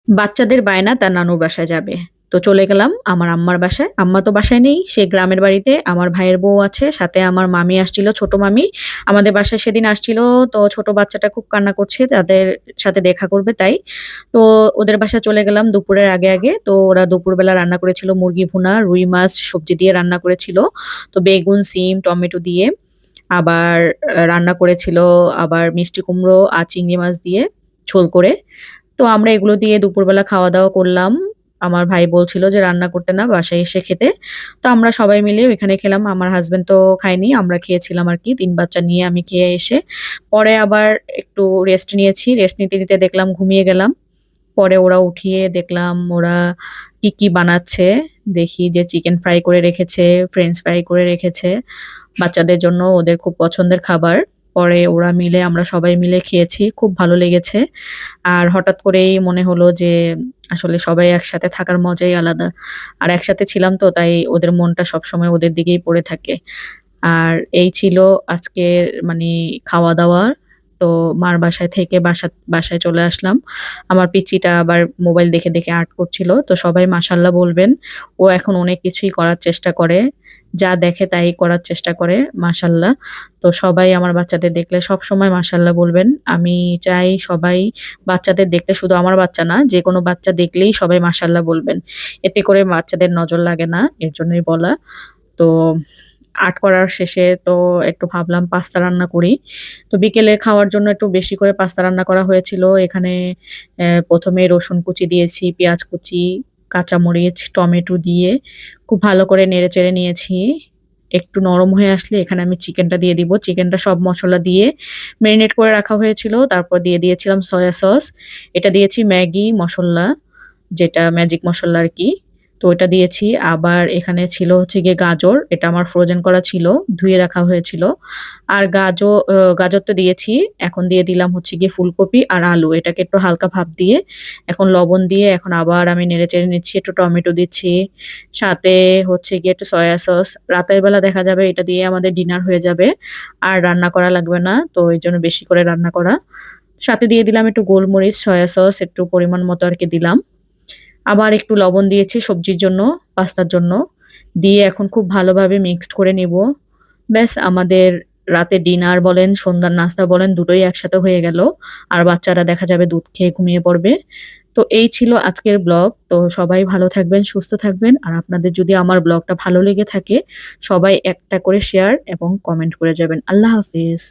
বাচ্চাদের বায়না তার নানুর বাসায় যাবে। তো চলে গেলাম আমার আম্মার বাসায়। আম্মা তো বাসায় নেই, সে গ্রামের বাড়িতে। আমার ভাইয়ের বউ আছে, সাথে আমার মামি আসছিল, ছোট মামি। আমাদের বাসায় সেদিন আসছিল, তো ছোট বাচ্চাটা খুব কান্না করছে, তাদের সাথে দেখা করবে তাই। তো ওদের বাসায় চলে গেলাম দুপুরের আগে, আগে। তো ওরা দুপুরবেলা রান্না করেছিল মুরগি ভুনা, রুই মাছ সবজি দিয়ে রান্না করেছিল। তো বেগুন, সিম, টমেটো দিয়ে। আবার রান্না করেছিল আবার মিষ্টি কুমড়ো আর চিংড়ি মাছ দিয়ে ঝোল করে। তো আমরা এগুলো দিয়ে দুপুরবেলা খাওয়া-দাওয়া করলাম। আমার ভাই বলছিল যে রান্না করতে না, বাসায় এসে খেতে। তো আমরা সবাই মিলে ওইখানে খেলাম। আমার হাসব্যান্ড তো খায়নি, আমরা খেয়েছিলাম আরকি। ৩ বাচ্চা নিয়ে আমি খেয়ে এসে পরে আবার একটু রেস্ট নিয়েছি। রেস্ট নিতে, নিতে দেখলাম ঘুমিয়ে গেলাম। পরে ওরা উঠিয়ে দেখলাম ওরা কি, কি বানাচ্ছে। দেখি যে চিকেন ফ্রাই করে রেখেছে, ফ্রেঞ্চ ফ্রাই করে রেখেছে। বাচ্চাদের জন্য ওদের খুব পছন্দের খাবার। পরে ওরা মিলে আমরা সবাই মিলে খেয়েছি। খুব ভালো লেগেছে। আর হঠাৎ করেই মনে হলো যে আসলে সবাই একসাথে থাকার মজাই আলাদা। আর একসাথে ছিলাম তো তাই ওদের মনটা সবসময় ওদের দিকেই পড়ে থাকে। আর এই ছিল আজকের মানে খাওয়া-দাওয়া। তো মার বাসায় থেকে বাসায় চলে আসলাম। আমার পিচ্চিটা আবার মোবাইল দেখে, দেখে আর্ট করছিল। তো সবাই মাশাআল্লাহ বলবেন। ও এখন অনেক কিছুই করার চেষ্টা করে। যা দেখে তাই করার চেষ্টা করে, মাশাআল্লাহ। তো সবাই আমার বাচ্চাদের দেখলে সবসময় মাশাআল্লাহ বলবেন। আমি চাই সবাই বাচ্চাদের দেখলে, শুধু আমার বাচ্চা না, যেকোনো বাচ্চা দেখলেই সবাই মাশাআল্লাহ বলবেন। এতে করে বাচ্চাদের নজর লাগে না, এর জন্যই বলা। তো আর্ট করার শেষে তো একটু ভাবলাম পাস্তা রান্না করি। তো বিকেলে খাওয়ার জন্য একটু বেশি করে পাস্তা রান্না করা হয়েছিল। এখানে ১ম এ রসুন কুচি দিয়েছি, পেঁয়াজ কুচি, কাঁচামরিচ, টমেটো দিয়ে খুব ভালো করে নেড়েচেড়ে নিয়েছি। একটু নরম হয়ে আসলে এখানে আমি চিকেনটা দিয়ে দিব। চিকেনটা সব মসলা দিয়ে মেরিনেট করে রাখা হয়েছিল। তারপর দিয়ে দিয়েছিলাম সয়া সস। এটা দিয়েছি ম্যাগি মসল্লা, যেটা ম্যাজিক মসল্লা আরকি। তো ওইটা দিয়েছি। আবার এখানে ছিল হচ্ছে গিয়ে গাজর। এটা আমার ফ্রোজেন করা ছিল, ধুয়ে রাখা হয়েছিল। আর গাজর তো দিয়েছি। এখন দিয়ে দিলাম হচ্ছে গিয়ে ফুলকপি আর আলু। এটাকে একটু হালকা ভাপ দিয়ে, এখন লবণ দিয়ে এখন আবার আমি নেড়েচেড়ে নিচ্ছি। একটু টমেটো দিচ্ছি। সাথে হচ্ছে গিয়ে একটু সয়া সস। রাতের বেলা দেখা যাবে এটা দিয়ে আমাদের ডিনার হয়ে যাবে। আর রান্না করা লাগবে না। তো এইজন্য বেশি করে রান্না করা। সাথে দিয়ে দিলাম একটু গোলমরিচ, সয়া সস একটু পরিমাণ মতো আরকি দিলাম। আবার একটু লবণ দিয়েছি সবজির জন্য, পাস্তার জন্য। দিয়ে এখন খুব ভালোভাবে মিক্সড করে নিব। ব্যাস আমাদের রাতের ডিনার বলেন, সন্ধ্যার নাস্তা বলেন, দুটোই একসাথে হয়ে গেল। আর বাচ্চারা দেখা যাবে দুধ খেয়ে ঘুমিয়ে পড়বে। তো এই ছিল আজকের ব্লগ। তো সবাই ভালো থাকবেন, সুস্থ থাকবেন। আর আপনাদের যদি আমার ব্লগটা ভালো লেগে থাকে, সবাই একটা করে শেয়ার এবং কমেন্ট করে যাবেন। আল্লাহ হাফেজ।